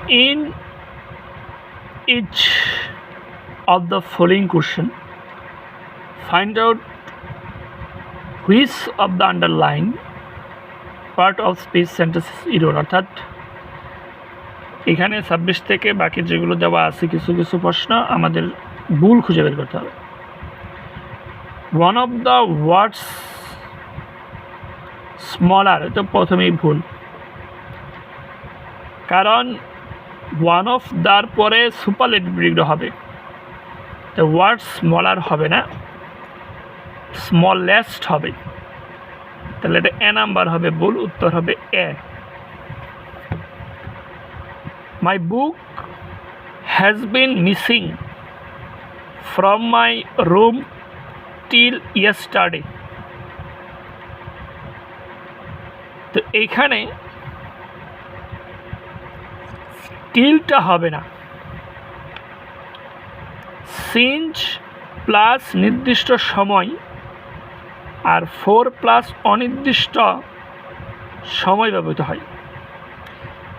In each of the following question, find out which of the underlying part of speech sentence is error, অর্থাৎ এখানে 26 থেকে বাকি যেগুলো দেওয়া আছে কিছু কিছু প্রশ্ন আমাদের ভুল খুঁজে বের করতে হবে। One of the words smaller, তো প্রথমেই ভুল, কারণ one of দার পরে সুপারলেটিভ ডিগ্রি হবে, তো ওয়ার্ড স্মলার হবে না, স্মলেস্ট হবে, তাহলে এটা এ নাম্বার হবে ভুল, উত্তর হবে এ। My book has been missing from my room till yesterday, তো এইখানে টিলটা হবে না, সিঞ্চ প্লাস নির্দিষ্ট সময় আর 4 প্লাস অনির্দিষ্ট সময় ব্যবহৃত হয়।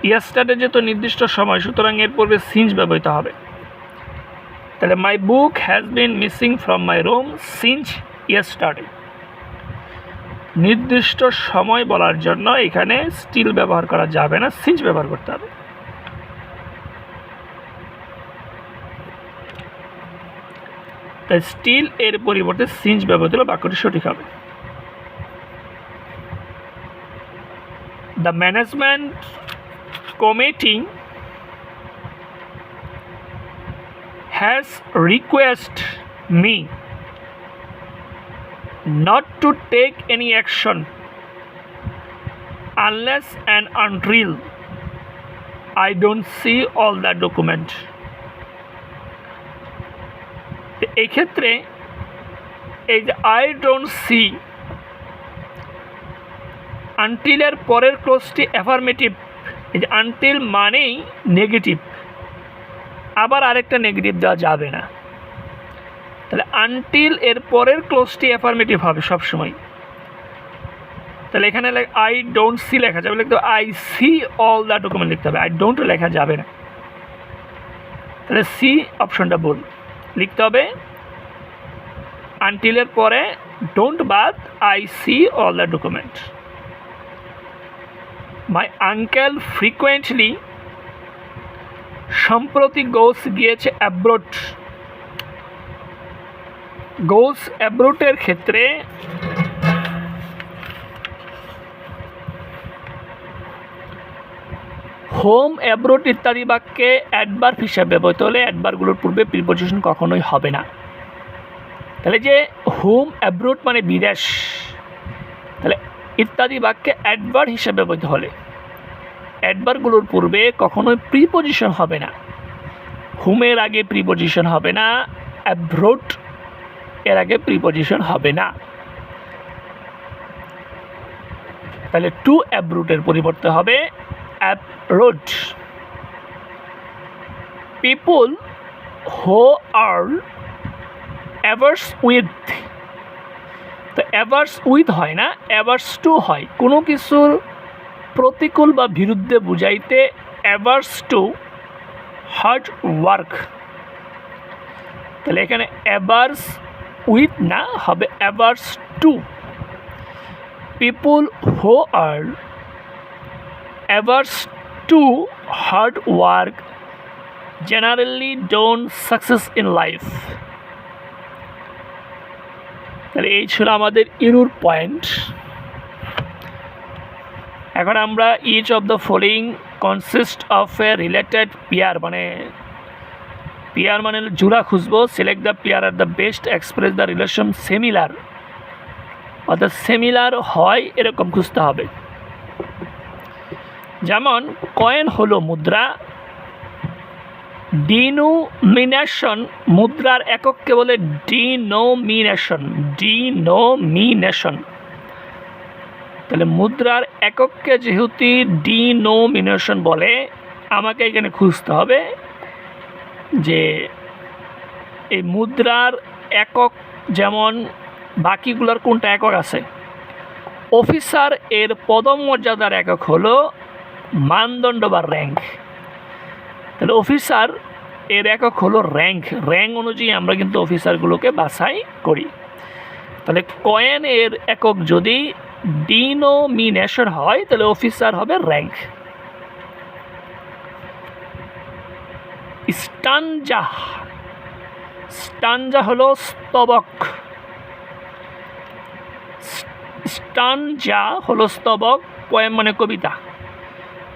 ইয়েস্টারডে যেহেতু নির্দিষ্ট সময়, সুতরাং এর পূর্বে সিঞ্চ ব্যবহৃত হবে, তাহলে my book has been missing from my room since yesterday. নির্দিষ্ট সময় বলার জন্য এখানে স্টিল ব্যবহার করা যাবে না, সিঞ্চ ব্যবহার করতে হবে। তাই স্টিল এর পরিবর্তে সিঞ্চ ব্যবহৃত হলে বাক্যটি সঠিক হবে। The management committee has requested me not to take any action unless and until I don't see all the document. এই ক্ষেত্রে এই যে আই ডোন্ট সি, আনটিলের পরের ক্লোজটি অ্যাফার্মেটিভ, এই যে আনটিল মানেই নেগেটিভ, আবার আরেকটা নেগেটিভ দেওয়া যাবে না, তাহলে আনটিল এর পরের ক্লোজটি অ্যাফার্মেটিভ হবে সবসময়। তাহলে এখানে আই ডোন্ট সি লেখা যাবে, লিখতে হবে I see all the document লিখতে হবে, আই ডোন্ট লেখা যাবে না, তাহলে সি অপশনটা ভুল, লিখতে হবে আনটিলের পরে ডোন্ট বাদ I see all the document. My uncle frequently সম্প্রতি গোস গিয়েছে অ্যাব্রোড, গোস অ্যাব্রোডের ক্ষেত্রে হোম অ্যাব্রোড ইত্যাদি বাক্যে অ্যাডভার্ব হিসাবে ব্যবহৃত হলে অ্যাডভার্বগুলোর পূর্বে প্রিপোজিশন কখনোই হবে না। তাহলে যে হোম অ্যাব্রোড মানে বিদেশ, তাহলে ইত্যাদি বাক্যে অ্যাডভার্ব হিসাবে ব্যবহৃত হলে অ্যাডভার্বগুলোর পূর্বে কখনোই প্রিপোজিশন হবে না। হোমের আগে প্রিপোজিশন হবে না, অ্যাব্রোড এর আগে প্রিপোজিশন হবে না, তাহলে টু অ্যাব্রোডের পরিবর্তে হবে abroad. People who are averse with, তো অ্যাভার্স উইথ হয় না, অ্যাভার্স টু হয়, কোনো কিছুর প্রতিকূল বা বিরুদ্ধে বুঝাইতে অ্যাভার্স টু হার্ড ওয়ার্ক, তাহলে এখানে অ্যাভার্স উইথ না, হবে averse to. People who are averse to hard work generally don't success in life. তাহলে এই ছিল আমাদের ইরুর পয়েন্ট। এখন আমরা each of the following consist of a related pair, মানে পেয়ার মানে জোড়া খুঁজবো, select the pair are the best express the relation similar, অর্থাৎ সিমিলার হয় এরকম খুঁজতে হবে। যেমন কয়েন হলো মুদ্রা, ডিনোমিনেশন মুদ্রার একককে বলে ডিনোমিনেশন, ডিনোমিনেশন, তাহলে মুদ্রার একককে যেহেতু ডিনোমিনেশন বলে, আমাকে এখানে খুঁজতে হবে যে এই মুদ্রার একক যেমন বাকিগুলোর কোনটা একক আছে। অফিসার এর পদমর্যাদার একক হলো মানদণ্ড বা র্যাঙ্ক, তাহলে অফিসার এর একক হলো র্যাঙ্ক। র্যাঙ্ক অনুযায়ী আমরা কিন্তু অফিসারগুলোকে বাছাই করি। তাহলে কয়েন এর একক যদি ডিনোমিনেশন হয় তাহলে অফিসার হবে র্যাঙ্ক। স্টানজা, স্টানজা হলো স্তবক। স্টানজা হলো স্তবক, পোয়েম মানে কবিতা।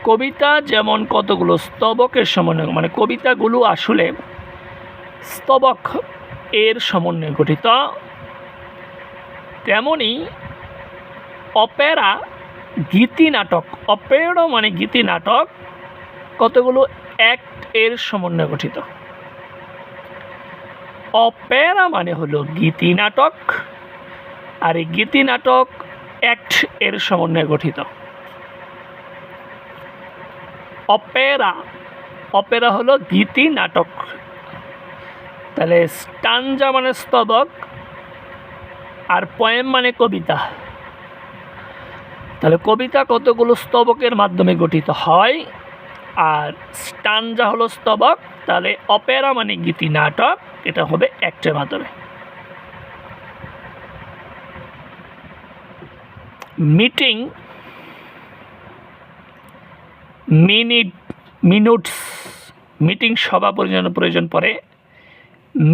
কবিতা যেমন কতগুলো স্তবকের সমন্বয়, মানে কবিতাগুলো আসলে স্তবক এর সমন্বয়ে গঠিত, তেমনি অপেরা গীতি নাটক, অপেরা মানে গীতি নাটক কতগুলো অ্যাক্ট এর সমন্বয়ে গঠিত। অপেরা মানে হলো গীতি নাটক, আর এই গীতি নাটক অ্যাক্ট এর সমন্বয়ে গঠিত। অপেরা, অপেরা হলো গীতি নাটক। তাহলে স্টানজা মানে স্তবক, আর পোয়েম মানে কবিতা। তাহলে কবিতা কতগুলো স্তবকের মাধ্যমে গঠিত হয়, আর স্টানজা হলো স্তবক। তাহলে অপেরা মানে গীতি নাটক, এটা হবে অ্যাক্টের মাধ্যমে। মিটিং, মিনিটস, মিটিং সভা প্রয়োজন পড়ে।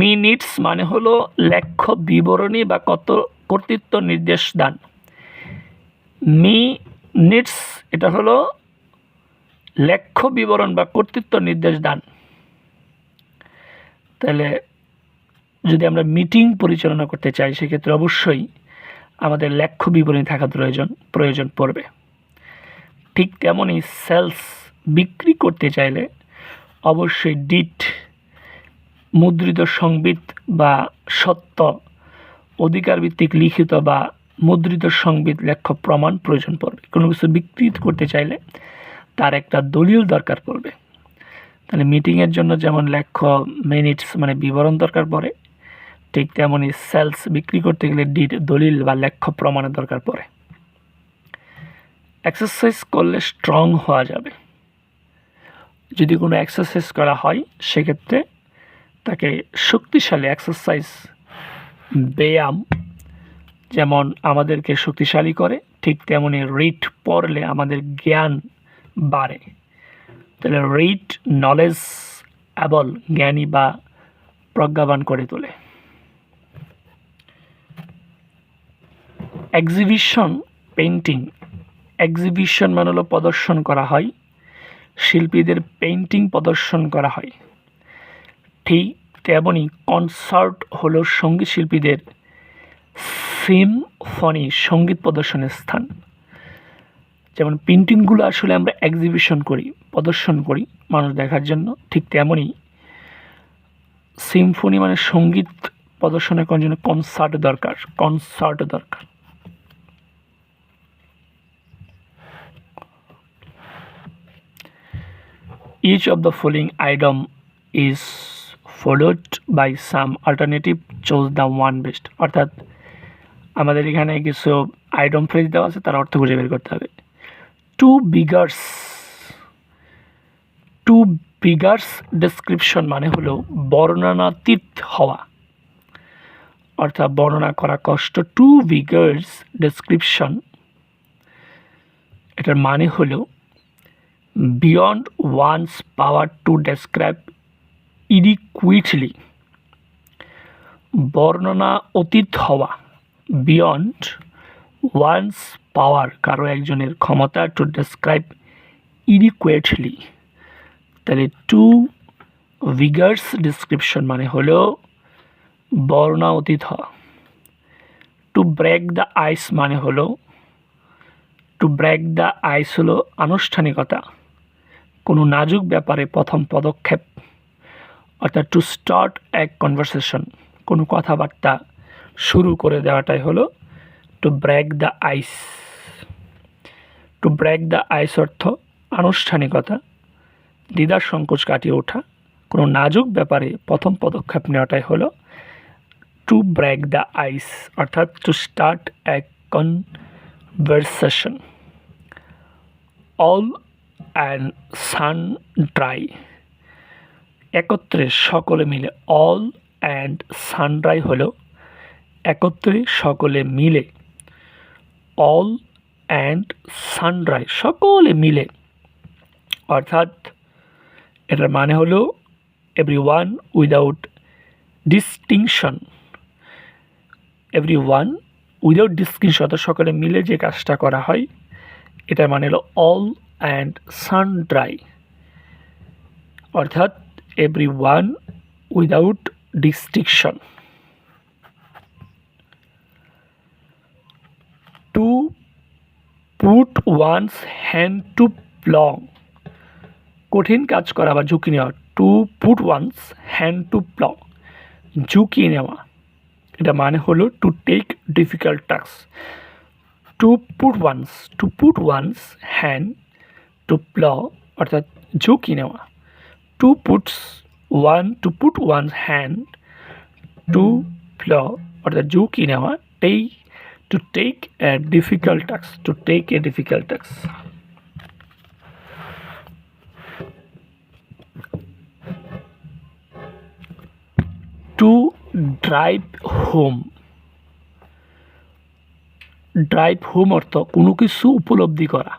মিনিটস মানে হলো লেখ্য বিবরণী বা কর্তৃত্ব নির্দেশ দান। মিনিটস এটা হলো লেখ্য বিবরণ বা কর্তৃত্ব নির্দেশ দান। তাহলে যদি আমরা মিটিং পরিচালনা করতে চাই সেক্ষেত্রে অবশ্যই আমাদের লেখ্য বিবরণী থাকা প্রয়োজন পড়বে। ঠিক তেমনই সেলস বিক্রি করতে চাইলে অবশ্যই ডিট, মুদ্রিত সংবিত বা সত্য, অধিকার ভিত্তিক লিখিত বা মুদ্রিত সংবিত লেখ্য প্রমাণ প্রয়োজন পড়বে। কোনো কিছু বিক্রি করতে চাইলে তার একটা দলিল দরকার পড়বে। তাহলে মিটিংয়ের জন্য যেমন লেখ্য মিনিটস মানে বিবরণ দরকার পড়ে, ঠিক তেমনই সেলস বিক্রি করতে গেলে ডিট, দলিল বা লেখ্য প্রমাণের দরকার পড়ে। এক্সারসাইজ করলে স্ট্রং হওয়া যাবে। যদি কোনো এক্সারসাইজ করা হয় সেক্ষেত্রে তাকে শক্তিশালী এক্সারসাইজ, ব্যায়াম যেমন আমাদেরকে শক্তিশালী করে, ঠিক তেমনি রিড পড়লে আমাদের জ্ঞান বাড়ে। তাহলে রিড নলেজ অ্যাবল, জ্ঞানী বা প্রজ্ঞাবান করে তোলে। এক্সিবিশন পেইন্টিং, এক্সিবিশন মানে হলো প্রদর্শন করা হয়, শিল্পীদের পেইন্টিং প্রদর্শন করা হয়। ঠিক তেমনি কনসার্ট হলো সঙ্গীত শিল্পীদের সিম্ফনি, সঙ্গীত প্রদর্শনের স্থান। যেমন পেইন্টিংগুলো আসলে আমরা এক্সিবিশন করি, প্রদর্শন করি মানুষ দেখার জন্য, ঠিক তেমনি সিম্ফনি মানে সঙ্গীত প্রদর্শনের জন্য কনসার্ট দরকার, কনসার্ট দরকার। Each of the following item is followed by some alternative, choose the one best। অর্থাৎ আমাদের এখানে কিছু আইটেম ফ্রেজ দেওয়া আছে, তার অর্থ খুঁজে বের করতে হবে। টু বিগার্স ডেসক্রিপশন মানে হলো বর্ণনাতীত হওয়া, অর্থাৎ বর্ণনা করা কষ্ট। টু বিগার্স ডেসক্রিপশন এটার মানে হলো beyond one's power to describe adequately, বর্ণনা অতীত হওয়া, beyond one's power কারো একজনের ক্ষমতা, to describe adequately। তাহলে টু vigorous description মানে হলো বর্ণনা অতীত হওয়া। to break the ice মানে হলো, to break the ice হলো আনুষ্ঠানিকতা, কোনো নাজুক ব্যাপারে প্রথম পদক্ষেপ, অর্থাৎ টু স্টার্ট এ কনভারসেশন, কোনো কথাবার্তা শুরু করে দেওয়াটাই হলো to break the ice. To break the ice অর্থ আনুষ্ঠানিকতা, দ্বিধার সংকোচ কাটিয়ে ওঠা, কোনো নাজুক ব্যাপারে প্রথম পদক্ষেপ নেওয়াটাই হলো টু ব্রেক দ্য আইস, অর্থাৎ to start a conversation. All and sun dry, একত্রে সকলে মিলে, অল অ্যান্ড সানরাই হলো একত্রে সকলে মিলে, অল অ্যান্ড সানরাই সকলে মিলে, অর্থাৎ এটার মানে হলো everyone without distinction, everyone without distinction, অর্থাৎ সকলে মিলে যে কাজটা করা হয় এটার মানে হলো অল অ্যান্ড সানরাই, অর্থাৎ everyone without distinction. To put one's hand to plough, কঠিন কাজ করা বা ঝুঁকি নেওয়া। To put one's hand to plough, ঝুঁকি নেওয়া, এটা মানে হলো to take difficult task. To put one's hand to plough, অর্থাৎ ঝুঁকি নেওয়া। To put one's hand to plough, অর্থাৎ ঝুঁকি নেওয়া। To take a difficult task, to take a difficult task. To drive home, drive home অর্থ কোনো কিছু উপলব্ধি করা,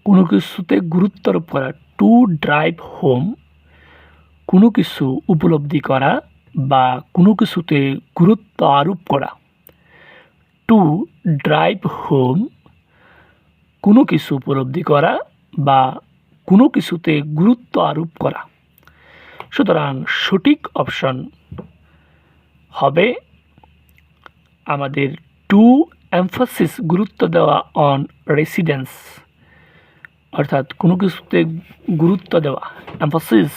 কোনো কিছুতে গুরুত্ব আরোপ করা। টু ড্রাইভ হোম, কোনো কিছু উপলব্ধি করা বা কোনো কিছুতে গুরুত্ব আরোপ করা। টু ড্রাইভ হোম, কোনো কিছু উপলব্ধি করা বা কোনো কিছুতে গুরুত্ব আরোপ করা। সুতরাং সঠিক অপশন হবে আমাদের টু এমফাসিস, গুরুত্ব দেওয়া অন রেসিডেন্স, অর্থাৎ কোনো কিছুতে গুরুত্ব দেওয়া, emphasis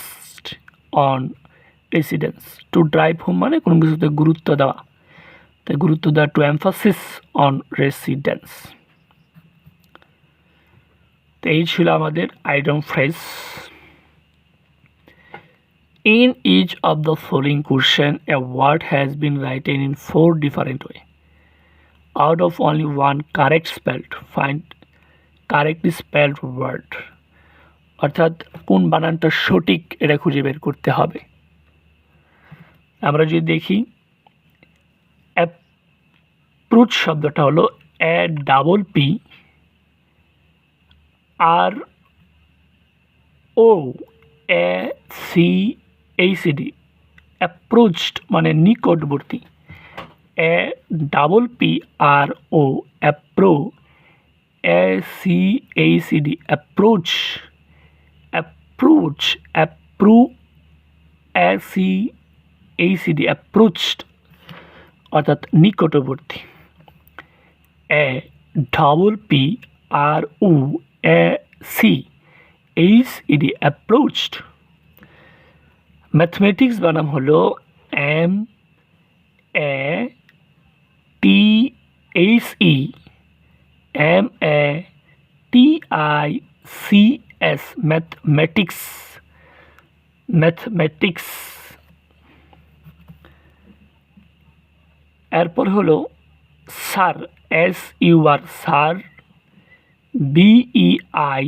on residence. Two drive home মানে কোনো কিছুতে গুরুত্ব দেওয়া, তাই গুরুত্ব দেওয়া, টু এমফাসিস অন রেসিডেন্স। তো এই ছিল আমাদের idiom phrase. In each of the following question, a word has been written in 4 different ways. Out of only one correct spelled, find correctly spelled word. অর্থাৎ কোন বানানটা সঠিক এটা খুঁজে বের করতে হবে। আমরা যদি দেখি, অ্যাপ্রোচ শব্দটা হলো A double P R O A C H D, approached মানে নিকটবর্তী। A double P R O, appro, A C H D, approach, approach, appro, A C H D, approached, অর্থাৎ নিকটবর্তী। A double P R O A C H D, approached. Mathematics বানাম হলো M A T H E M A T I C S, mathematics, mathematics. এরপর হলো sur, S U R, sur, V E I,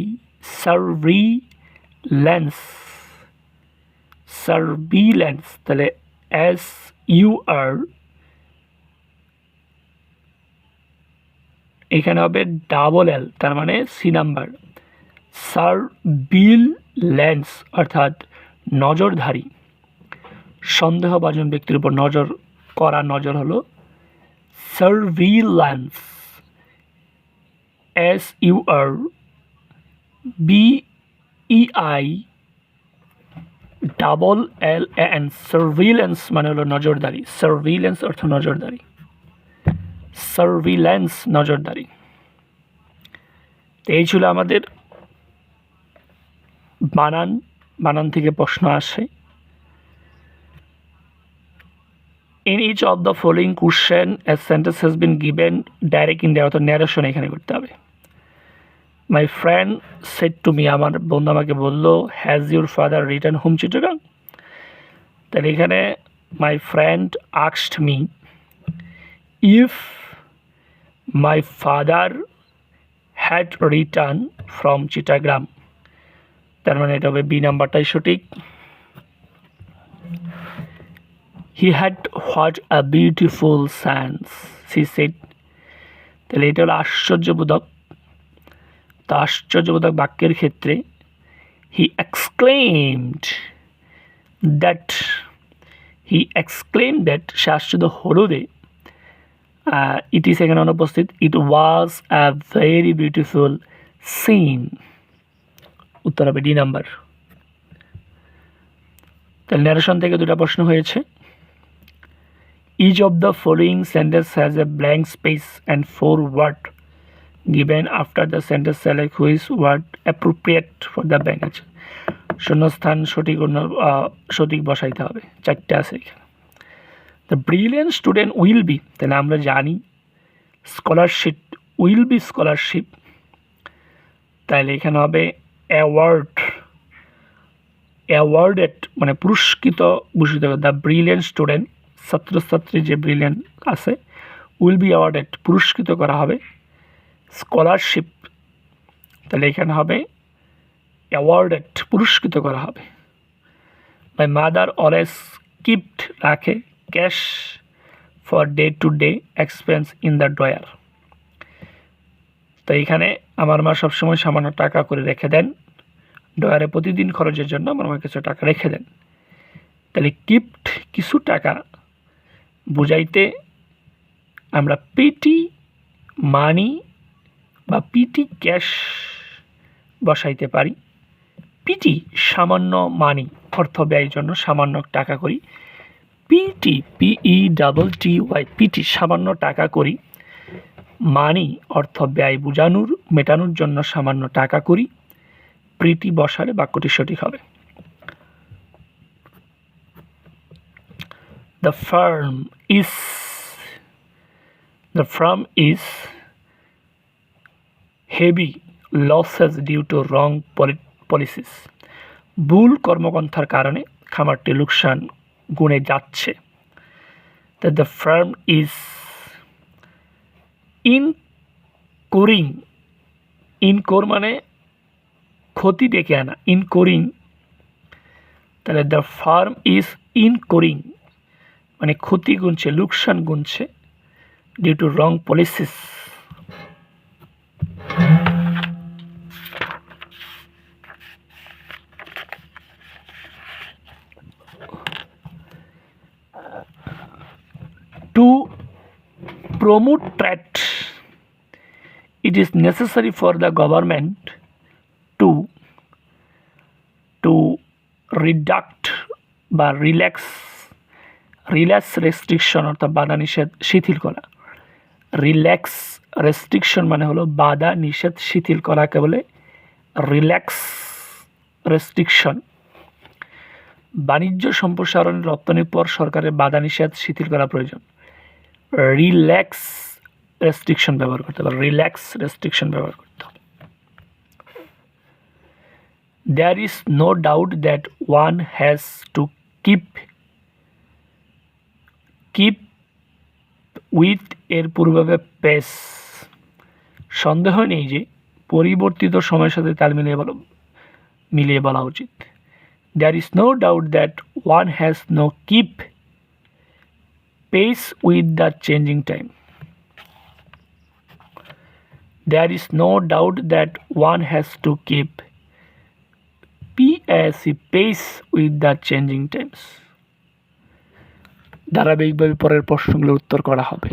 surveillance, surveillance, তাহলে S U আর, এখানে হবে double L, তার মানে C number, surveillance, অর্থাৎ নজরধারী, সন্দেহভাজন ব্যক্তির উপর নজর করা, নজর হলো surveillance, S U R V I double L N, surveillance মানে হলো নজরদারি, সার্ভিলেন্স অর্থ নজরদারি, সার্ভিলেন্স নজরদারি। এই ছিল আমাদের বানান, বানান থেকে প্রশ্ন আসে। In each of the following question a sentence has been given direct in the author narration, এখানে করতে হবে। My friend said to me, আমার বন্ধু আমাকে বললো, has your father written home Chittagong? তাহলে এখানে my friend asked me if my father had written from চিটাগ্রাম, তার মানে এটা হবে বি নাম্বারটাই সঠিক। He had what a beautiful science she said. তাহলে এটা হলো আশ্চর্যবোধক। তো আশ্চর্যবোধক বাক্যের ক্ষেত্রে হি এক্সক্লেইমড দ্যাট সে আশ্চর্য হলো রে, ইট ইজ এখানে অনুপস্থিত। ইট ওয়াজ আ ভেরি বিউটিফুল সিন। উত্তর হবে ডি নাম্বার। তাহলে ন্যারেশন থেকে দুটা প্রশ্ন হয়েছে। Each of the following sentence has a blank space and 4 word given after the sentence select which word appropriate for the blank. আছে শূন্যস্থান সঠিক বসাইতে হবে, 4টে আছে এখানে। The brilliant student will be, তাহলে আমরা জানি স্কলারশিপ উইল বি স্কলারশিপ, তাহলে এখানে হবে অ্যাওয়ার্ডেড মানে পুরস্কৃত ভূষিত হবে। দ্য ব্রিলিয়েন্ট স্টুডেন্ট ছাত্রছাত্রী যে ব্রিলিয়েন্ট আছে উইল বি অ্যাওয়ার্ডেড পুরস্কৃত করা হবে স্কলারশিপ, তাহলে এখানে হবে অ্যাওয়ার্ডেড পুরস্কৃত করা হবে। মাই মাদার অলওয়েজ কিপড রাখে cash for day to day expense in the drawer. তো এখানে আমার মা সবসময় সামান্য টাকা করে রেখে দেন ড্রয়ারে প্রতিদিন খরচের জন্য, আমার মা কিছু টাকা রেখে দেন। তাহলে কিপড কিছু টাকা বুঝাইতে আমরা পিটি মানি বা পিটি ক্যাশ বসাইতে পারি। পিটি সামান্য মানি অর্থ ব্যয়ের জন্য সামান্য টাকা করি। PETTY পিটি সামান্য টাকা করি। মানি অর্থ ব্যয় মেটানোর জন্য সামান্য টাকা করি। প্রিটি বসালে বাক্যটি সঠিক হবে। The firm is heavy losses due to wrong policies. ভুল কর্মপন্থার কারণে খামারটি লোকসান গুণে যাচ্ছে। The firm is incur মানে ক্ষতি ডেকে আনা, ইনকোরিং, তাহলে দ্য ফার্ম ইজ ইনকোরিং মানে ক্ষতি গুনছে লোকসান গুনছে due to wrong policies. To promote trade, it is necessary for the government to reduct বা রিল্যাক্স রেস্ট্রিকশন অর্থাৎ বাধা নিষেধ শিথিল করা। রিল্যাক্স রেস্ট্রিকশন মানে হলো বাধা নিষেধ শিথিল করাকে বলে রিল্যাক্স রেস্ট্রিকশন। বাণিজ্য সম্প্রসারণ রপ্তানির পর সরকারের বাধা নিষেধ শিথিল করা প্রয়োজন। রিল্যাক্স রেস্ট্রিকশন ব্যবহার করতে হবে, রিল্যাক্স রেস্ট্রিকশন ব্যবহার করতে হবে। There is no doubt that one has to keep with এর পূর্বে পেস। সন্দেহ নেই যে পরিবর্তিত সময়ের সাথে তাল মিলিয়ে বলা উচিত। There is no doubt that one has no keep pace with the changing time. There is no doubt that one has to keep pace with the changing times. ধারাবাহিকভাবে পরের প্রশ্নগুলোর উত্তর করা হবে।